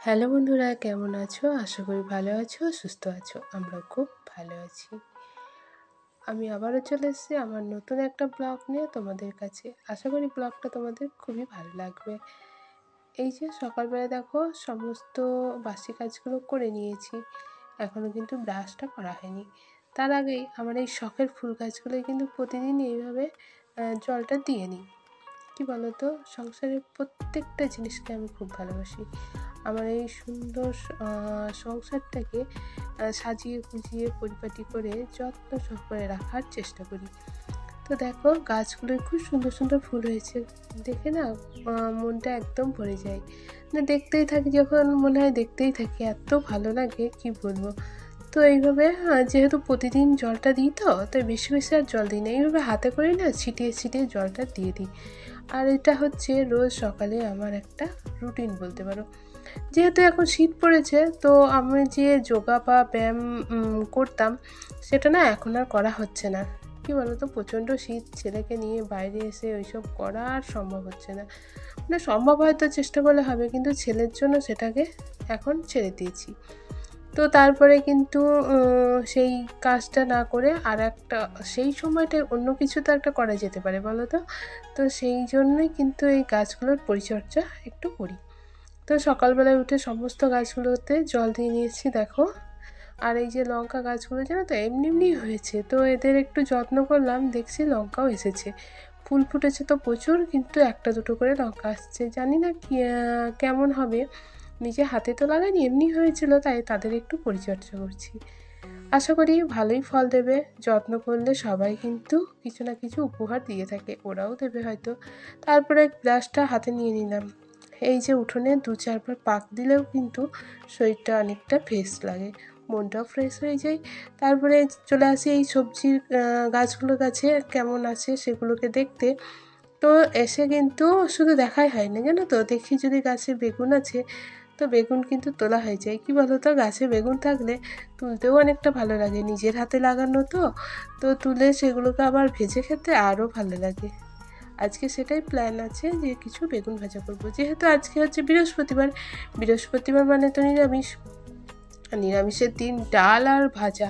Hello বন্ধুরা, কেমন আছো? আশা করি ভালো আছো, সুস্থ আছো। আমরা খুব ভালো আছি। আমি আবারও চলে এসেছি আমার নতুন একটা ব্লগ নিয়ে তোমাদের কাছে। আশা করি ব্লগটা তোমাদের খুবই ভালো লাগবে। এই যে সকালবেলা দেখো সমস্ত বাসি কাজগুলো করে নিয়েছি। এখনও কিন্তু ব্রাশটা করা হয়নি। তার আগেই আমার এই শখের ফুল গাছগুলোয় কিন্তু প্রতিদিন এইভাবে জলটা দিয়ে নিই। কী বলো তো, সংসারের প্রত্যেকটা জিনিসকে আমি খুব ভালোবাসি। আমার এই সুন্দর সংসারটাকে সাজিয়ে গুজিয়ে পরিপাটি করে যত্ন সহকারে রাখার চেষ্টা করি। তো দেখো গাছগুলোয় খুব সুন্দর সুন্দর ফুল হয়েছে, দেখে না মনটা একদম ভরে যায়। না দেখতেই থাকি, যখন মনে হয় দেখতেই থাকি, এত ভালো লাগে কি বলবো। তো এইভাবে যেহেতু প্রতিদিন জলটা দিই, তো তাই বেশি বেশি আর জল দিই না, এইভাবে হাতে করে না ছিটিয়ে ছিটিয়ে জলটা দিয়ে দিই। আর এটা হচ্ছে রোজ সকালে আমার একটা রুটিন বলতে পারো। যেহেতু এখন শীত পড়েছে, তো আমি যে যোগা বা ব্যায়াম করতাম, সেটা না এখন আর করা হচ্ছে না। কি বলো তো, প্রচণ্ড শীত, ছেলেকে নিয়ে বাইরে এসে ওইসব করা আর সম্ভব হচ্ছে না। মানে সম্ভব হয়তো চেষ্টা করলে হবে, কিন্তু ছেলের জন্য সেটাকে এখন ছেড়ে দিয়েছি। তো তারপরে কিন্তু সেই কাজটা না করে আর একটা, সেই সময়টায় অন্য কিছু তো একটা করা যেতে পারে বলো তো। তো সেই জন্যই কিন্তু এই গাছগুলোর পরিচর্যা একটু করি। তো সকালবেলায় উঠে সমস্ত গাছগুলোতে জল দিয়ে নিয়েছি দেখো। আর এই যে লঙ্কা গাছগুলো জানো তো এমনি এমনি হয়েছে, তো এদের একটু যত্ন করলাম, দেখছি লঙ্কাও এসেছে, ফুল ফুটেছে তো প্রচুর, কিন্তু একটা দুটো করে লঙ্কা আসছে। জানি না কি কেমন হবে। নিজে হাতে তো লাগাইনি, এমনি হয়েছিল, তাই তাদের একটু পরিচর্যা করছি। আশা করি ভালোই ফল দেবে। যত্ন করলে সবাই কিন্তু কিছু না কিছু উপহার দিয়ে থাকে, ওরাও দেবে হয়তো। তারপরে গ্লাসটা হাতে নিয়ে নিলাম। এই যে উঠোনে দু চারবার পাক দিলেও কিন্তু শরীরটা অনেকটা ফ্রেশ লাগে, মনটাও ফ্রেশ হয়ে যায়। তারপরে চলে আসি এই সবজির গাছগুলোর কাছে, কেমন আছে সেগুলোকে দেখতে। তো এসে কিন্তু শুধু দেখাই হয় না, জানো তো, দেখি যদি গাছে বেগুন আছে, তো বেগুন কিন্তু তোলা হয়ে যায়। কী বলো তো, গাছে বেগুন থাকলে তুলতেও অনেকটা ভালো লাগে, নিজের হাতে লাগানো তো। তো তুলে সেগুলোকে আবার ভেজে খেতে আরও ভালো লাগে। আজকে সেটাই প্ল্যান আছে যে কিছু বেগুন ভাজা করব, যেহেতু আজকে হচ্ছে বৃহস্পতিবার। বৃহস্পতিবার মানে তো নিরামিষ। নিরামিষের দিন ডাল আর ভাজা,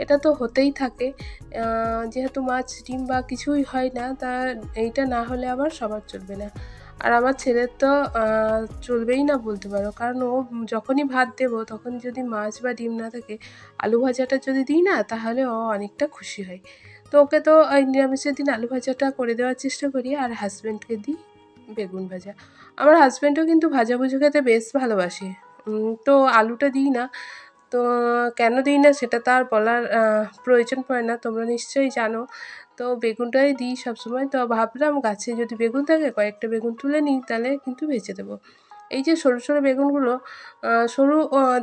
এটা তো হতেই থাকে। যেহেতু মাছ ডিম বা কিছুই হয় না, তা এইটা না হলে আবার সবার চলবে না। আর আমার ছেলের তো চলবেই না বলতে পারো, কারণ ও যখনই ভাত দেবো তখন যদি মাছ বা ডিম না থাকে, আলু ভাজাটা যদি দিই না, তাহলে ও অনেকটা খুশি হয়। তো ওকে তো ওই নিরামিষের দিন আলু ভাজাটা করে দেওয়ার চেষ্টা করি, আর হাজব্যান্ডকে দিই বেগুন ভাজা। আমার হাজব্যান্ডও কিন্তু ভাজাভুজি খেতে বেশ ভালোবাসে। তো আলুটা দিই না। তো কেন দিই না সেটা তো আর বলার প্রয়োজন পড়ে না, তোমরা নিশ্চয়ই জানো। তো বেগুনটাই দিই সবসময়। তো ভাবলাম গাছে যদি বেগুন থাকে, কয়েকটা বেগুন তুলে নিই, তাহলে কিন্তু বেচে দেবো। এই যে সরু সরু বেগুনগুলো, সরু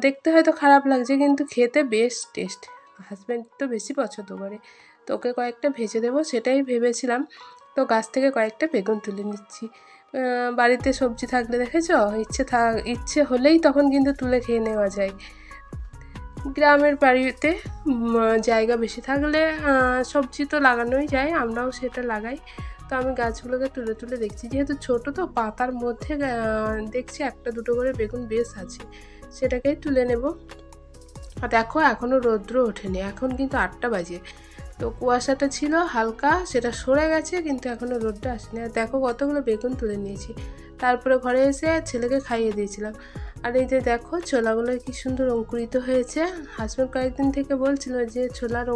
দেখতে হয়তো খারাপ লাগছে, কিন্তু খেতে বেশ টেস্ট। হাজব্যান্ড তো বেশি পছন্দ করে, তো ওকে কয়েকটা ভেজে দেবো সেটাই ভেবেছিলাম। তো গাছ থেকে কয়েকটা বেগুন তুলে নিচ্ছি। বাড়িতে সবজি থাকলে দেখেছো, ইচ্ছে হলেই তখন কিন্তু তুলে খেয়ে নেওয়া যায়। গ্রামের বাড়িতে জায়গা বেশি থাকলে সবজি তো লাগানোই যায়, আমরাও সেটা লাগাই। তো আমি গাছগুলোকে তুলে তুলে দেখছি, যেহেতু ছোটো তো পাতার মধ্যে দেখছি একটা দুটো করে বেগুন বেশ আছে, সেটাকেই তুলে নেব। আর দেখো এখনও রৌদ্র ওঠেনি, এখন কিন্তু 8টা বাজে। তো কুয়াশাটা ছিল হালকা, সেটা সরে গেছে, কিন্তু এখনও রোদটা আসেনি। আর দেখো কতগুলো বেগুন তুলে নিয়েছি। তারপরে ঘরে এসে ছেলেকে খাইয়ে দিয়েছিলাম। আর এই যে দেখো ছোলাগুলো কি সুন্দর অঙ্কুরিত হয়েছে। হাজব্যান্ড কয়েকদিন থেকে বলছিল যে ছোলার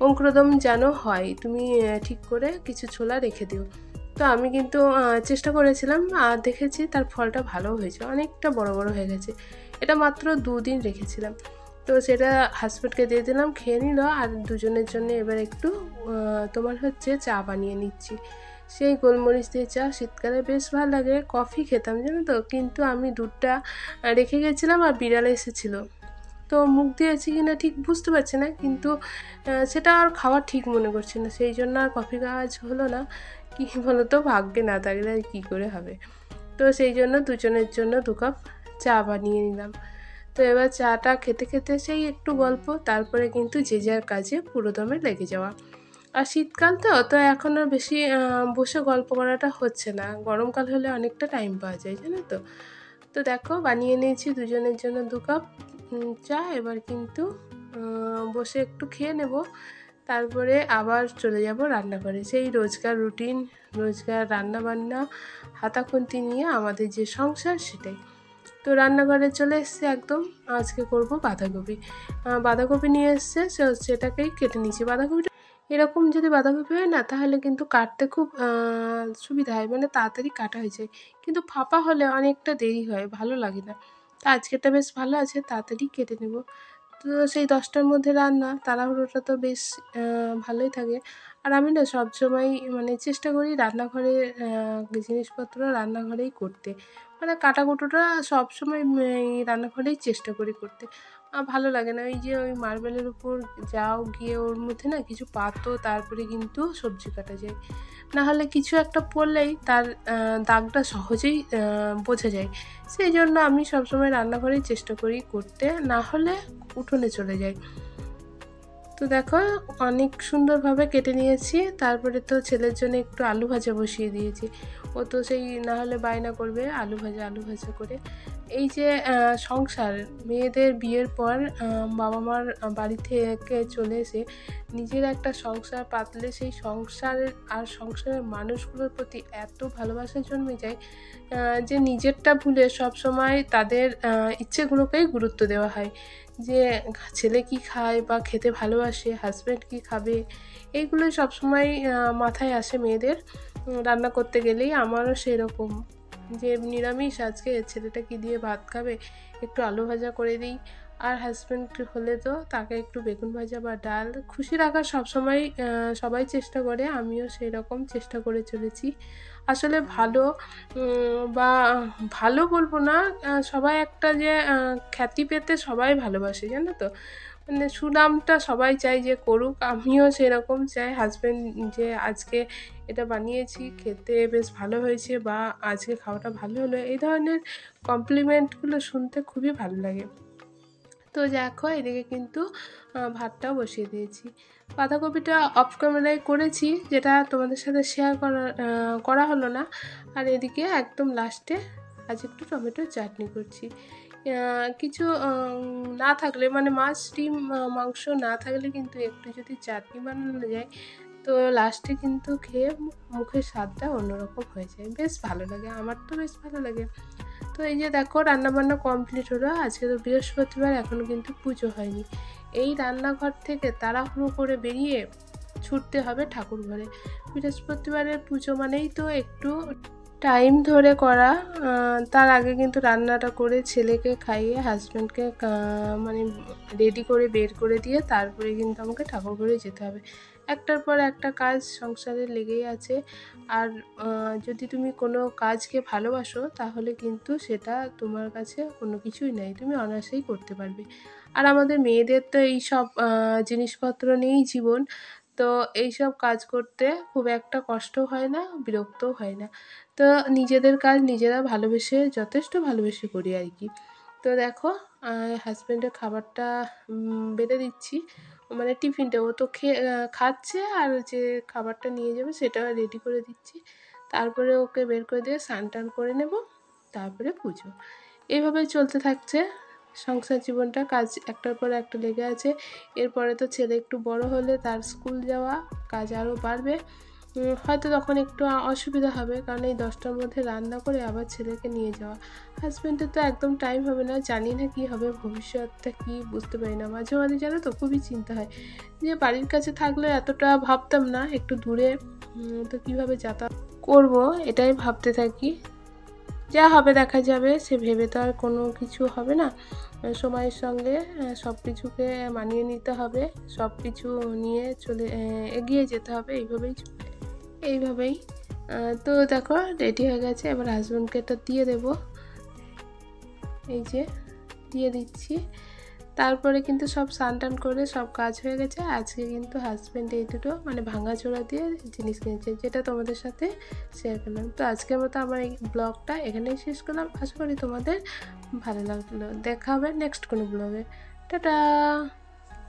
অঙ্কুরোদম যেন হয়, তুমি ঠিক করে কিছু ছোলা রেখে দিও। তো আমি কিন্তু চেষ্টা করেছিলাম, আর দেখেছি তার ফলটা ভালো হয়েছে, অনেকটা বড় বড় হয়ে গেছে। এটা মাত্র 2 দিন রেখেছিলাম। তো সেটা হাজব্যান্ডকে দিয়ে দিলাম, খেয়ে নিল। আর দুজনের জন্য এবার একটু তোমার হচ্ছে চা বানিয়ে নিচ্ছি। সেই গোলমরিচ দিয়ে চা, শীতকালে বেশ ভালো লাগে। কফি খেতাম জানো তো, কিন্তু আমি দুধটা রেখে গেছিলাম, আর বিড়াল এসেছিলো, তো মুখ দিয়েছি কিনা ঠিক বুঝতে পারছি না, কিন্তু সেটা আর খাওয়া ঠিক মনে করছি না, সেই জন্য আর কফি খাওয়া হলো না। কী বলো তো, ভাগ্যে না থাকলে আর কী করে হবে। তো সেই জন্য দুজনের জন্য 2 কাপ চা বানিয়ে নিলাম। তো এবার চাটা খেতে খেতে সেই একটু গল্প, তারপরে কিন্তু যে যার কাজে পুরোদমে লেগে যাওয়া। আর শীতকাল তো তো এখন আর বেশি বসে গল্প করাটা হচ্ছে না, গরমকাল হলে অনেকটা টাইম পাওয়া যায় জানো তো। তো দেখো বানিয়ে নিয়েছি দুজনের জন্য 2 কাপ চা। এবার কিন্তু বসে একটু খেয়ে নেব, তারপরে আবার চলে যাব রান্নাঘরে। সেই রোজকার রুটিন, রোজকার রান্নাবান্না, হাতাখুন্তি নিয়ে আমাদের যে সংসার সেটাই। তো রান্নাঘরে চলে এসছে একদম। আজকে করব বাঁধাকপি। বাঁধাকপি নিয়ে এসছে, সেটাকেই কেটে নিয়েছি। বাঁধাকপিটা এরকম যদি বাঁধাকপি হয় না, তাহলে কিন্তু কাটতে খুব সুবিধা হয়, মানে তাড়াতাড়ি কাটা হয়ে যায়। কিন্তু ফাঁপা হলে অনেকটা দেরি হয়, ভালো লাগে না। তো আজকেরটা বেশ ভালো আছে, তাড়াতাড়ি কেটে নেব। তো সেই 10টার মধ্যে রান্না, তাড়াহুড়োটা তো বেশ ভালোই থাকে। আর আমি না সবসময় মানে চেষ্টা করি রান্নাঘরে জিনিসপত্র রান্নাঘরেই করতে, মানে কাটাকুটোটা সবসময় এই রান্নাঘরেই চেষ্টা করি করতে। ভালো লাগে না ওই যে ওই মার্বেলের উপর যাও গিয়ে ওর মধ্যে না কিছু পাতো, তারপরে কিন্তু সবজি কাটা যায়। না হলে কিছু একটা পড়লেই তার দাগটা সহজেই বোঝা যায়। সেই জন্য আমি সবসময় রান্নাঘরেই চেষ্টা করি করতে, না হলে উঠোনে চলে যাই। তো দেখো অনেক সুন্দরভাবে কেটে নিয়েছি। তারপরে তো ছেলের জন্য একটু আলু ভাজা বসিয়ে দিয়েছি। ও তো সেই না হলে বায়না করবে আলু ভাজা করে। এই যে সংসার, মেয়েদের বিয়ের পর বাবা মার বাড়ি থেকে চলে এসে নিজের একটা সংসার পাতলে সেই সংসারের আর সংসারের মানুষগুলোর প্রতি এত ভালোবাসা জন্মে যায় যে নিজেরটা ভুলে সবসময় তাদের ইচ্ছেগুলোকেই গুরুত্ব দেওয়া হয়। যে ছেলে কি খায় বা খেতে ভালোবাসে, হাজব্যান্ড কি খাবে, এইগুলোই সবসময় মাথায় আসে মেয়েদের রান্না করতে গেলেই। আমারও সেরকম, যে নিরামিষ আজকে ছেলেটা কি দিয়ে ভাত খাবে, একটু আলু ভাজা করে দিই। আর হাজব্যান্ড হলে তো তাকে একটু বেগুন ভাজা বা ডাল, খুশি রাখার সবসময় সবাই চেষ্টা করে, আমিও সেই রকম চেষ্টা করে চলেছি। আসলে ভালো বা ভালো বলবো না, সবাই একটা যে খ্যাতি পেতে সবাই ভালোবাসে, জানো তো, মানে সুনামটা সবাই চায় যে করুক। আমিও সেরকম চাই হাজব্যান্ড যে আজকে এটা বানিয়েছি, খেতে বেশ ভালো হয়েছে, বা আজকে খাওয়াটা ভালো হলো, এই ধরনের কমপ্লিমেন্টগুলো শুনতে খুবই ভালো লাগে। তো দেখো এদিকে কিন্তু ভাতটাও বসিয়ে দিয়েছি। বাঁধাকপিটা অফ ক্যামেরায় করেছি, যেটা তোমাদের সাথে শেয়ার করা হলো না। আর এদিকে একদম লাস্টে আজ একটু টমেটোর চাটনি করছি। কিছু না থাকলে, মানে মাছ ডিম মাংস না থাকলে কিন্তু একটু যদি চাটনি বানানো যায়, তো লাস্টে কিন্তু খেয়ে মুখের স্বাদটা অন্যরকম হয়ে যায়, বেশ ভালো লাগে, আমার তো বেশ ভালো লাগে। তো এই যে দেখো রান্নাবান্না কমপ্লিট হলো। আজকে তো বৃহস্পতিবার, এখনও কিন্তু পুজো হয়নি। এই রান্নাঘর থেকে তাড়াহুড়ো করে বেরিয়ে ছুটতে হবে ঠাকুর ঘরে। বৃহস্পতিবারের পুজো মানেই তো একটু টাইম ধরে করা। তার আগে কিন্তু রান্নাটা করে ছেলেকে খাইয়ে হাজব্যান্ডকে মানে রেডি করে বের করে দিয়ে তারপরে কিন্তু আমাকে ঠাকুর ঘরে যেতে হবে। একটার পর একটা কাজ সংসারে লেগেই আছে। আর যদি তুমি কোনো কাজকে ভালোবাসো, তাহলে কিন্তু সেটা তোমার কাছে কোনো কিছুই নাই, তুমি অনায়াসেই করতে পারবে। আর আমাদের মেয়েদের তো এই সব জিনিসপত্র নিয়েই জীবন। তো এইসব কাজ করতে খুব একটা কষ্ট হয় না, বিরক্তও হয় না। তো নিজেদের কাজ নিজেরা ভালোবেসে, যথেষ্ট ভালোবেসে করি আর কি। তো দেখো হাজব্যান্ডের খাবারটা বেড়ে দিচ্ছি, মানে টিফিনটা ও তো খাচ্ছে, আর যে খাবারটা নিয়ে যাবে সেটাও রেডি করে দিচ্ছি। তারপরে ওকে বের করে দিয়ে স্নান টান করে নেব, তারপরে পুজো। এইভাবে চলতে থাকছে সংসার জীবনটা, কাজ একটার পর একটা লেগে আছে। এরপরে তো ছেলে একটু বড় হলে তার স্কুল যাওয়া, কাজ আরও বাড়বে। হয়তো তখন একটু অসুবিধা হবে, কারণ এই 10টার মধ্যে রান্না করে আবার ছেলেকে নিয়ে যাওয়া। হাজব্যান্ডের তো একদম টাইম হবে না, জানি না কি হবে, ভবিষ্যৎটা কি বুঝতে পারি না। মাঝে মাঝে জানো তো খুবই চিন্তা হয় যে বাড়ির কাছে থাকলে এতটা ভাবতাম না, একটু দূরে তো কীভাবে যাতায়াত করব, এটাই ভাবতে থাকি। যা হবে দেখা যাবে, সে ভেবে তো আর কোনো কিছু হবে না। সময়ের সঙ্গে সব কিছুকে মানিয়ে নিতে হবে, সব কিছু নিয়ে এগিয়ে যেতে হবে, এইভাবেই। তো দেখো রেডি হয়ে গেছে, এবার হাজব্যান্ডকে এটা দিয়ে দেবো, এই যে দিয়ে দিচ্ছি। তারপরে কিন্তু সব স্নান টান করে সব কাজ হয়ে গেছে। আজকে কিন্তু হাজব্যান্ড এই দুটো মানে ভাঙাচোরা দিয়ে জিনিস কিনেছে, যেটা তোমাদের সাথে শেয়ার করলাম। তো আজকের মতো আমার এই ব্লগটা এখানেই শেষ করলাম। আশা করি তোমাদের ভালো লাগলো। দেখা হবে নেক্সট কোনো ব্লগে। টাটা।